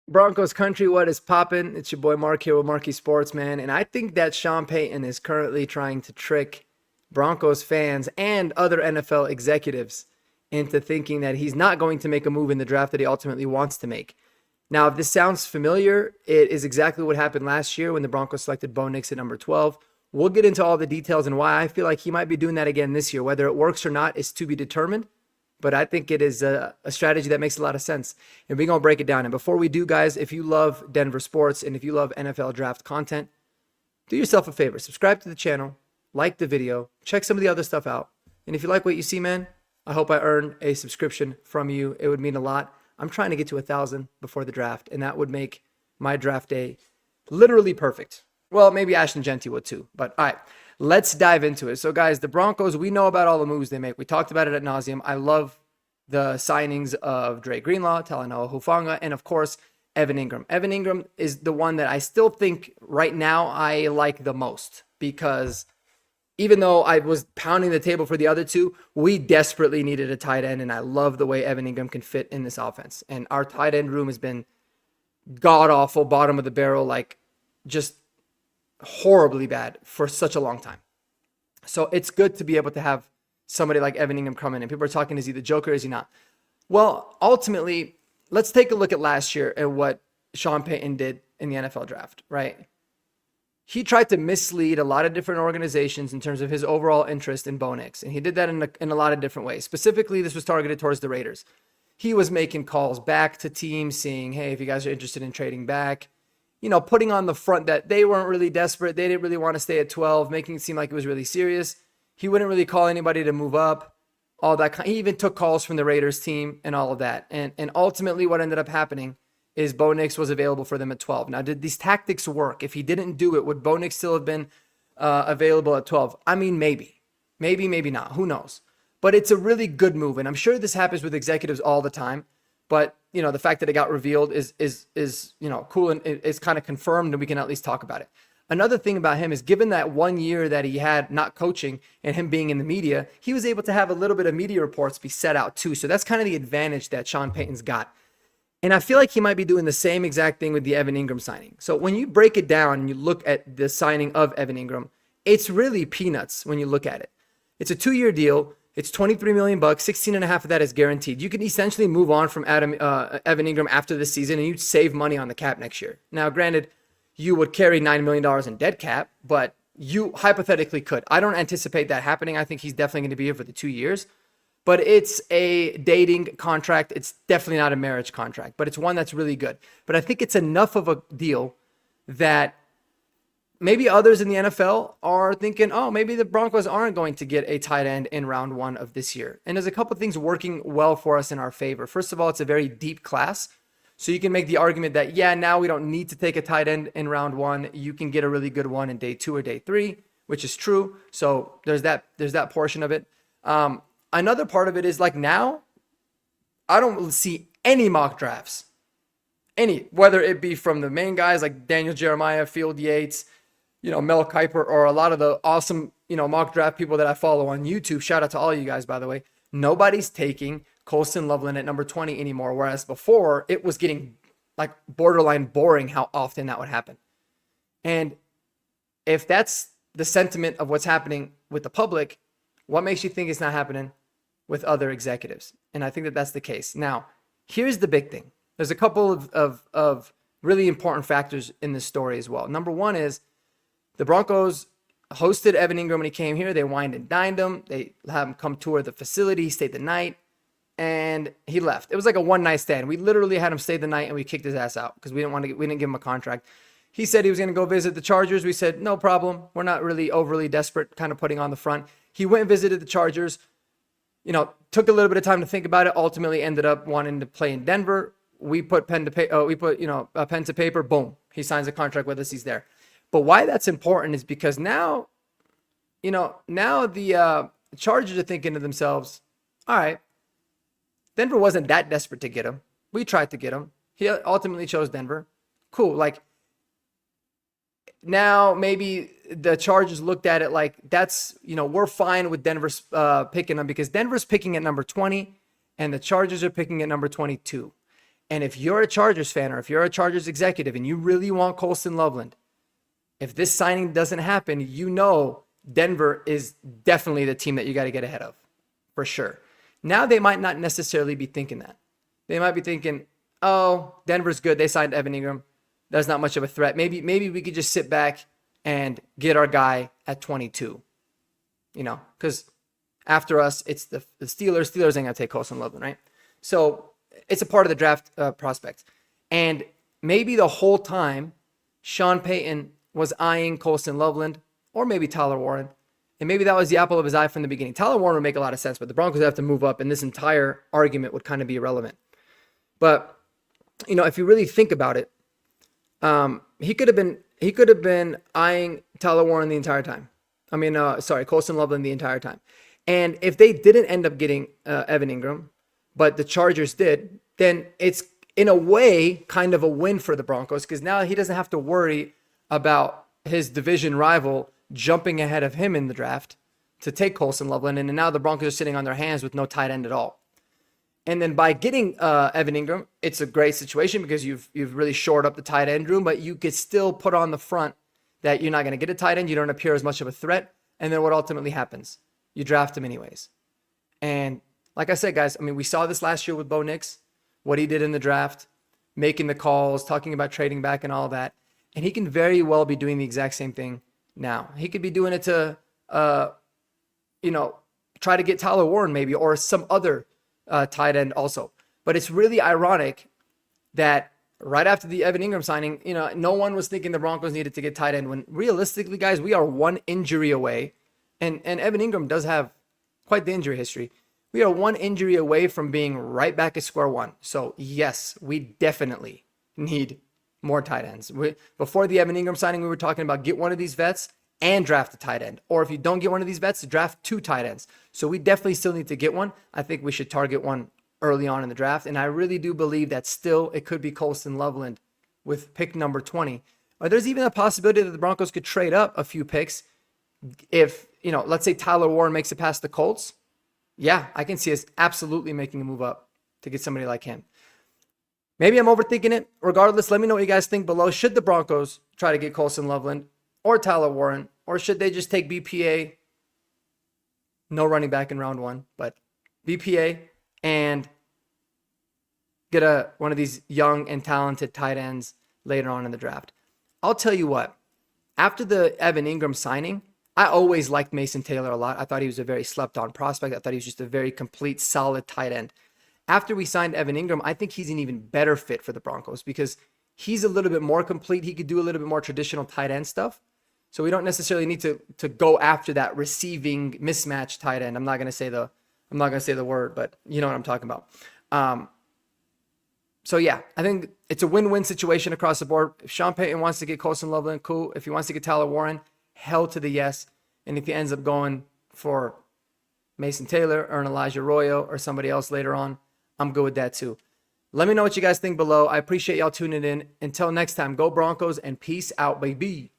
Broncos country, what is poppin'? It's your boy Mark here with Marcky Sports, man. And I think that Sean Payton is currently trying to trick Broncos fans and other NFL executives into thinking that he's not going to make a move in the draft that he ultimately wants to make. Now, if this sounds familiar, it is exactly what happened last year when the Broncos selected Bo Nix at number 12. We'll get into all the details and why I feel like he might be doing that again this year. Whether it works or not is to be determined. But I think it is a strategy that makes a lot of sense. And we're going to break it down. And before we do, guys, if you love Denver sports and if you love NFL draft content, do yourself a favor. Subscribe to the channel, like the video, check some of the other stuff out. And if you like what you see, man, I hope I earn a subscription from you. It would mean a lot. I'm trying to get to 1,000 before the draft, and that would make my draft day literally perfect. Well, maybe Ashton Genty would too. But all right. Let's dive into it. So, guys, the Broncos, we know about all the moves they make. We talked about it ad nauseum. I love the signings of Dre Greenlaw, Talanoa Hufanga, and, of course, Evan Engram. Evan Engram is the one that I still think right now I like the most because even though I was pounding the table for the other two, we desperately needed a tight end, and I love the way Evan Engram can fit in this offense. And our tight end room has been god-awful, bottom of the barrel, like just horribly bad for such a long time. So it's good to be able to have somebody like Evan Engram come in. And people are talking, is he the Joker? Is he not? Well, ultimately, let's take a look at last year and what Sean Payton did in the NFL draft, right? He tried to mislead a lot of different organizations in terms of his overall interest in Bo Nix. And he did that in a lot of different ways. Specifically, this was targeted towards the Raiders. He was making calls back to teams saying, hey, if you guys are interested in trading back, putting on the front that they weren't really desperate. They didn't really want to stay at 12, making it seem like it was really serious. He wouldn't really call anybody to move up, all that. He even took calls from the Raiders team and all of that. And ultimately what ended up happening is Bo Nix was available for them at 12. Now, did these tactics work? If he didn't do it, would Bo Nix still have been available at 12? I mean, maybe, maybe not. Who knows? But it's a really good move. And I'm sure this happens with executives all the time. But, the fact that it got revealed is cool, and it's kind of confirmed, and we can at least talk about it. Another thing about him is given that 1 year that he had not coaching and him being in the media, he was able to have a little bit of media reports be set out too. So that's kind of the advantage that Sean Payton's got. And I feel like he might be doing the same exact thing with the Evan Engram signing. So when you break it down and you look at the signing of Evan Engram, it's really peanuts when you look at it. It's a 2-year deal. It's $23 million. 16 and a half of that is guaranteed. You can essentially move on from Evan Engram after this season, and you'd save money on the cap next year. Now, granted, you would carry $9 million in dead cap, but you hypothetically could. I don't anticipate that happening. I think he's definitely going to be here for the 2 years. But it's a dating contract. It's definitely not a marriage contract, but it's one that's really good. But I think it's enough of a deal that maybe others in the NFL are thinking, oh, maybe the Broncos aren't going to get a tight end in round 1 of this year. And there's a couple of things working well for us in our favor. First of all, it's a very deep class. So you can make the argument that, yeah, now we don't need to take a tight end in round 1. You can get a really good one in day 2 or day 3, which is true. So there's that portion of it. Another part of it is like now, I don't see any mock drafts. Whether it be from the main guys like Daniel Jeremiah, Field Yates, Mel Kiper, or a lot of the awesome, mock draft people that I follow on YouTube. Shout out to all you guys, by the way. Nobody's taking Colston Loveland at number 20 anymore, whereas before it was getting like borderline boring how often that would happen. And if that's the sentiment of what's happening with the public, what makes you think it's not happening with other executives? And I think that that's the case. Now, here's the big thing. There's a couple of really important factors in this story as well. Number one is the Broncos hosted Evan Engram when he came here. They wined and dined him. They had him come tour the facility. He stayed the night, and he left. It was like a one-night stand. We literally had him stay the night, and we kicked his ass out because we didn't give him a contract. He said he was going to go visit the Chargers. We said, no problem. We're not really overly desperate, kind of putting on the front. He went and visited the Chargers. Took a little bit of time to think about it. Ultimately, ended up wanting to play in Denver. We put pen to paper. A pen to paper. Boom. He signs a contract with us. He's there. But why that's important is because now the Chargers are thinking to themselves, all right, Denver wasn't that desperate to get him. We tried to get him. He ultimately chose Denver. Cool. Like, now maybe the Chargers looked at it like that's, we're fine with Denver's picking him because Denver's picking at number 20 and the Chargers are picking at number 22. And if you're a Chargers fan or if you're a Chargers executive and you really want Colston Loveland, if this signing doesn't happen, you know Denver is definitely the team that you got to get ahead of, for sure. Now they might not necessarily be thinking that. They might be thinking, oh, Denver's good. They signed Evan Engram. That's not much of a threat. Maybe we could just sit back and get our guy at 22. You know, because after us, it's the Steelers. Steelers ain't going to take Colston Loveland, right? So it's a part of the draft prospect. And maybe the whole time, Sean Payton was eyeing Colston Loveland or maybe Tyler Warren. And maybe that was the apple of his eye from the beginning. Tyler Warren would make a lot of sense, but the Broncos have to move up, and this entire argument would kind of be irrelevant. But, you know, if you really think about it, he could have been eyeing Tyler Warren the entire time. Colston Loveland the entire time. And if they didn't end up getting Evan Engram, but the Chargers did, then it's in a way kind of a win for the Broncos, because now he doesn't have to worry about his division rival jumping ahead of him in the draft to take Colston Loveland. And now the Broncos are sitting on their hands with no tight end at all. And then by getting Evan Engram, it's a great situation because you've really shored up the tight end room, but you could still put on the front that you're not going to get a tight end. You don't appear as much of a threat. And then what ultimately happens? You draft him anyways. And like I said, guys, I mean, we saw this last year with Bo Nix, what he did in the draft, making the calls, talking about trading back and all that. And he can very well be doing the exact same thing now. He could be doing it to, try to get Tyler Warren maybe, or some other tight end also. But it's really ironic that right after the Evan Engram signing, no one was thinking the Broncos needed to get tight end, when realistically, guys, we are one injury away. And Evan Engram does have quite the injury history. We are one injury away from being right back at square one. So yes, we definitely need more tight ends. Before the Evan Engram signing, we were talking about get one of these vets and draft a tight end. Or if you don't get one of these vets, draft 2 tight ends. So we definitely still need to get one. I think we should target one early on in the draft. And I really do believe that still it could be Colston Loveland with pick number 20. Or there's even a possibility that the Broncos could trade up a few picks if, let's say Tyler Warren makes it past the Colts. Yeah, I can see us absolutely making a move up to get somebody like him. Maybe I'm overthinking it. Regardless, let me know what you guys think below. Should the Broncos try to get Colston Loveland or Tyler Warren, or should they just take BPA? No running back in round 1, but BPA and get one of these young and talented tight ends later on in the draft. I'll tell you what, after the Evan Engram signing, I always liked Mason Taylor a lot. I thought he was a very slept-on prospect. I thought he was just a very complete, solid tight end. After we signed Evan Engram, I think he's an even better fit for the Broncos because he's a little bit more complete. He could do a little bit more traditional tight end stuff. So we don't necessarily need to go after that receiving mismatch tight end. I'm not gonna say the word, but you know what I'm talking about. So yeah, I think it's a win-win situation across the board. If Sean Payton wants to get Colston Loveland, cool. If he wants to get Tyler Warren, hell to the yes. And if he ends up going for Mason Taylor or an Elijah Arroyo or somebody else later on, I'm good with that too. Let me know what you guys think below. I appreciate y'all tuning in. Until next time, go Broncos and peace out, baby.